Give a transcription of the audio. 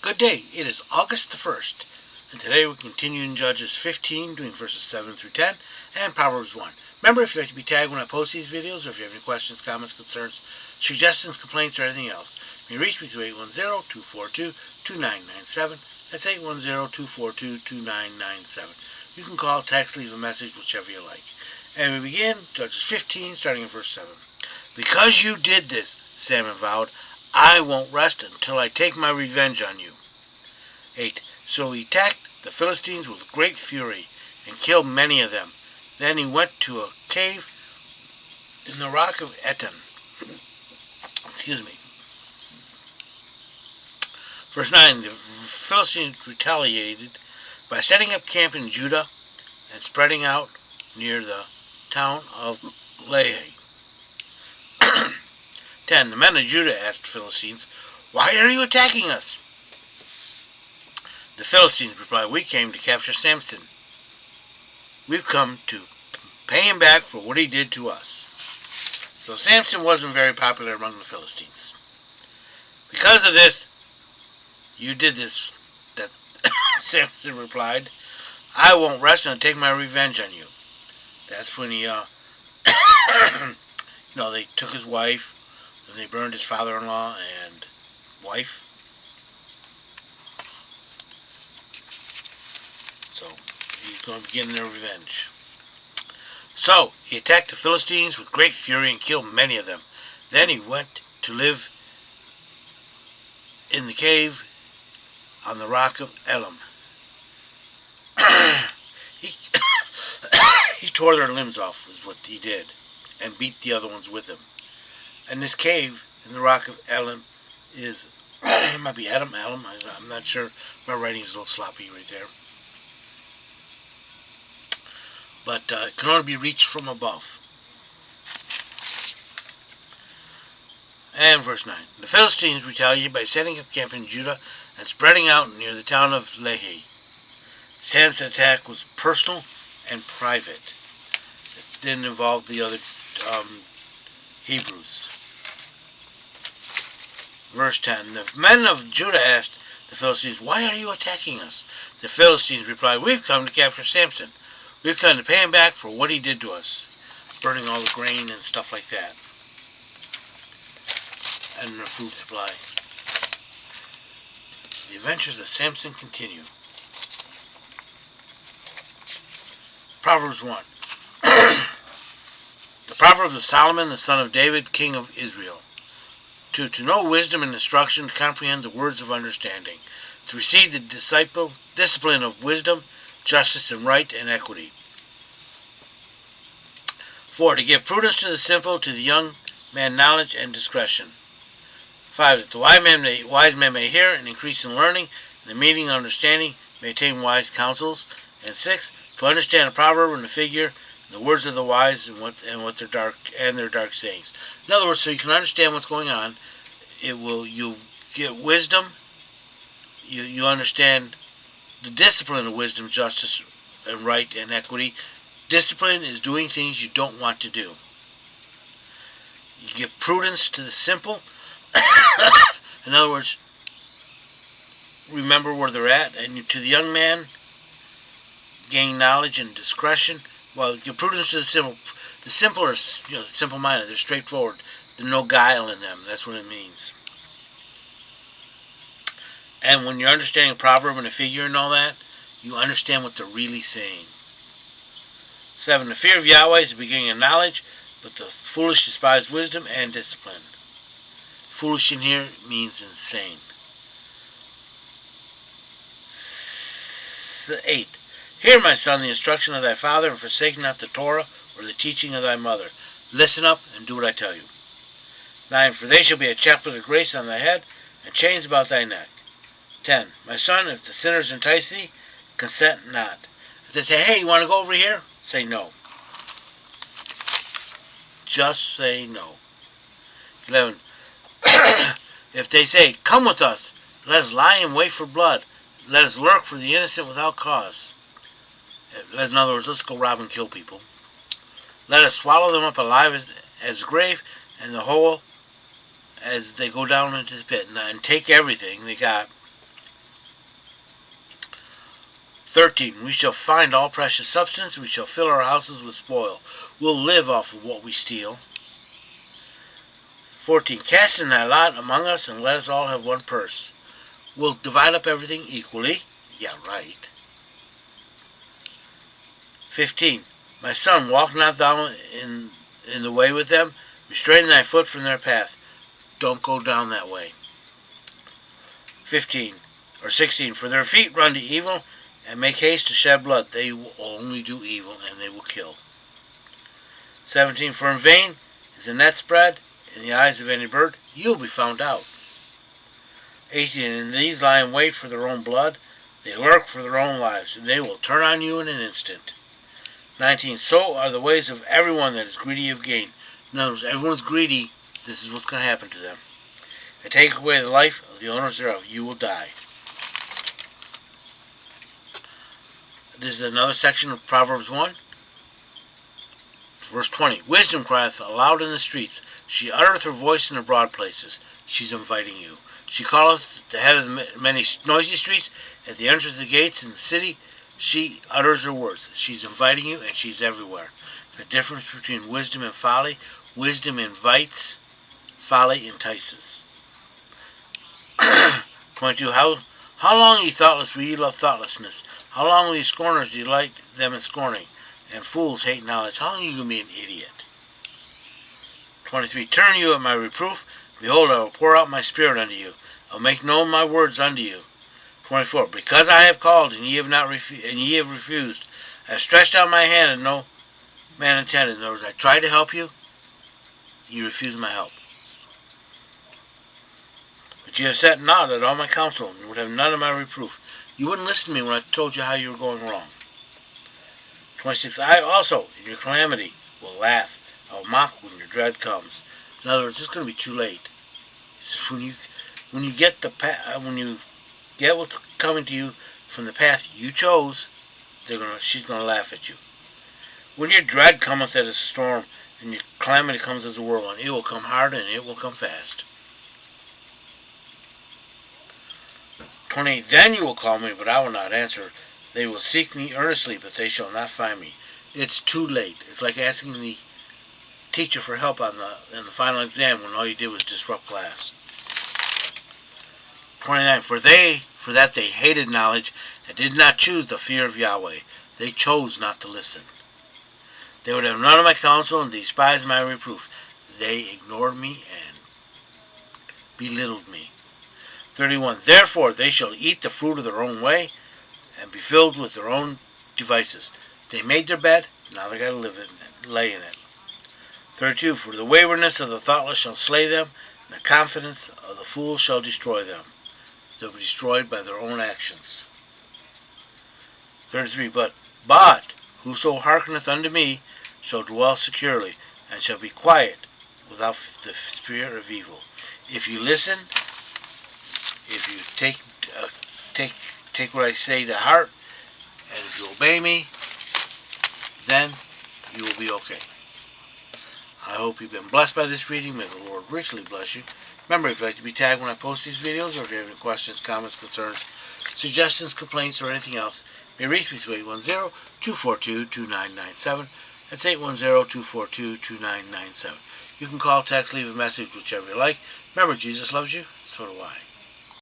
Good day. It is August the 1st, and today we continue in Judges 15, doing verses 7 through 10, and Proverbs 1. Remember, if you'd like to be tagged when I post these videos, or if you have any questions, comments, concerns, suggestions, complaints, or anything else, you may reach me through 810-242-2997. That's 810-242-2997. You can call, text, leave a message, whichever you like. And we begin Judges 15, starting in verse 7. Because you did this, Samuel vowed, I won't rest until I take my revenge on you. 8. So he attacked the Philistines with great fury and killed many of them. Then he went to a cave in the rock of Eton. Verse 9. The Philistines retaliated by setting up camp in Judah and spreading out near the town of Lehi. 10. The men of Judah asked the Philistines, Why are you attacking us? The Philistines replied, We came to capture Samson. We've come to pay him back for what he did to us. So Samson wasn't very popular among the Philistines. Because of this, you did this, that Samson replied, I won't rest until I take my revenge on you. That's when he, they took his wife, and they burned his father-in-law and wife. So he's going to be getting their revenge. So he attacked the Philistines with great fury and killed many of them. Then he went to live in the cave on the rock of Elam. He tore their limbs off, is what he did, and beat the other ones with him. And this cave in the rock of Elam is, it might be Elam, I'm not sure. My writing is a little sloppy right there. But it can only be reached from above. And verse 9. The Philistines retaliated by setting up camp in Judah and spreading out near the town of Lehi. Samson's attack was personal and private. It didn't involve the other Hebrews. Verse 10. The men of Judah asked the Philistines, Why are you attacking us? The Philistines replied, We've come to capture Samson. We've come to pay him back for what he did to us, burning all the grain and stuff like that, and the food supply. The adventures of Samson continue. Proverbs 1. The Proverbs of Solomon, the son of David, king of Israel. To know wisdom and instruction, to comprehend the words of understanding, to receive the discipline of wisdom, justice and right and equity. 4. To give prudence to the simple, to the young man knowledge and discretion. 5. That the wise man may hear and increase in learning, and the meaning of understanding may attain wise counsels. And 6. To understand a proverb and a figure, and the words of the wise and their dark sayings. In other words, so you can understand what's going on, you get wisdom. You understand the discipline of wisdom, justice, and right and equity. Discipline is doing things you don't want to do. You give prudence to the simple. In other words, remember where they're at. And to the young man, gain knowledge and discretion. Well, give prudence to the simple. The simple are, simple-minded. They're straightforward. There's no guile in them. That's what it means. And when you're understanding a proverb and a figure and all that, you understand what they're really saying. 7. The fear of Yahweh is the beginning of knowledge, but the foolish despise wisdom and discipline. Foolish in here means insane. 8. Hear, my son, the instruction of thy father, and forsake not the Torah or the teaching of thy mother. Listen up and do what I tell you. 9. For they shall be a chaplet of grace on thy head, and chains about thy neck. 10. My son, if the sinners entice thee, consent not. If they say, hey, you want to go over here? Say no. Just say no. 11. If they say, come with us, let us lie in wait for blood. Let us lurk for the innocent without cause. In other words, let's go rob and kill people. Let us swallow them up alive as a grave, and the whole as they go down into the pit, and take everything they got. 13. We shall find all precious substance. We shall fill our houses with spoil. We'll live off of what we steal. 14. Cast in thy lot among us, and let us all have one purse. We'll divide up everything equally. Yeah, right. 15. My son, walk not thou in the way with them. Restrain thy foot from their path. Don't go down that way. 16. For their feet run to evil, and make haste to shed blood. They will only do evil, and they will kill. 17. For in vain is a net spread in the eyes of any bird. You'll be found out. 18. And these lie in wait for their own blood. They lurk for their own lives, and they will turn on you in an instant. 19. So are the ways of everyone that is greedy of gain. In other words, everyone's greedy. This is what's going to happen to them. And take away the life of the owners thereof. You will die. This is another section of Proverbs 1. Verse 20. Wisdom crieth aloud in the streets. She uttereth her voice in the broad places. She's inviting you. She calleth the head of the many noisy streets. At the entrance of the gates in the city, she utters her words. She's inviting you, and she's everywhere. The difference between wisdom and folly. Wisdom invites. Folly entices. 22. How long, ye thoughtless, will ye love thoughtlessness? How long will ye scorners delight them in scorning? And fools hate knowledge. How long are you going to be an idiot? 23. Turn you at my reproof. Behold, I will pour out my spirit unto you. I will make known my words unto you. 24. Because I have called, and ye have refused. I have stretched out my hand, and no man intended. In other words, I tried to help you. You refused my help. But you have sat not at all my counsel, and would have none of my reproof. You wouldn't listen to me when I told you how you were going wrong. 26. I also, in your calamity, will laugh. I will mock when your dread comes. In other words, it's going to be too late. When you get what's coming to you from the path you chose, she's going to laugh at you. When your dread cometh as a storm, and your calamity comes as a whirlwind, it will come hard and it will come fast. 28. Then you will call me, but I will not answer. They will seek me earnestly, but they shall not find me. It's too late. It's like asking the teacher for help in the final exam when all you did was disrupt class. 29. For that they hated knowledge and did not choose the fear of Yahweh. They chose not to listen. They would have none of my counsel and despised my reproof. They ignored me and belittled me. 31. Therefore they shall eat the fruit of their own way and be filled with their own devices. They made their bed, now they got to lay in it. 32. For the waywardness of the thoughtless shall slay them, and the confidence of the fools shall destroy them. They'll be destroyed by their own actions. 33. But whoso hearkeneth unto me shall dwell securely, and shall be quiet without the spirit of evil. If you listen, if you take what I say to heart, and if you obey me, then you will be okay. I hope you've been blessed by this reading. May the Lord richly bless you. Remember, if you'd like to be tagged when I post these videos, or if you have any questions, comments, concerns, suggestions, complaints, or anything else, you may reach me through 810-242-2997. That's 810-242-2997. You can call, text, leave a message, whichever you like. Remember, Jesus loves you. So do I.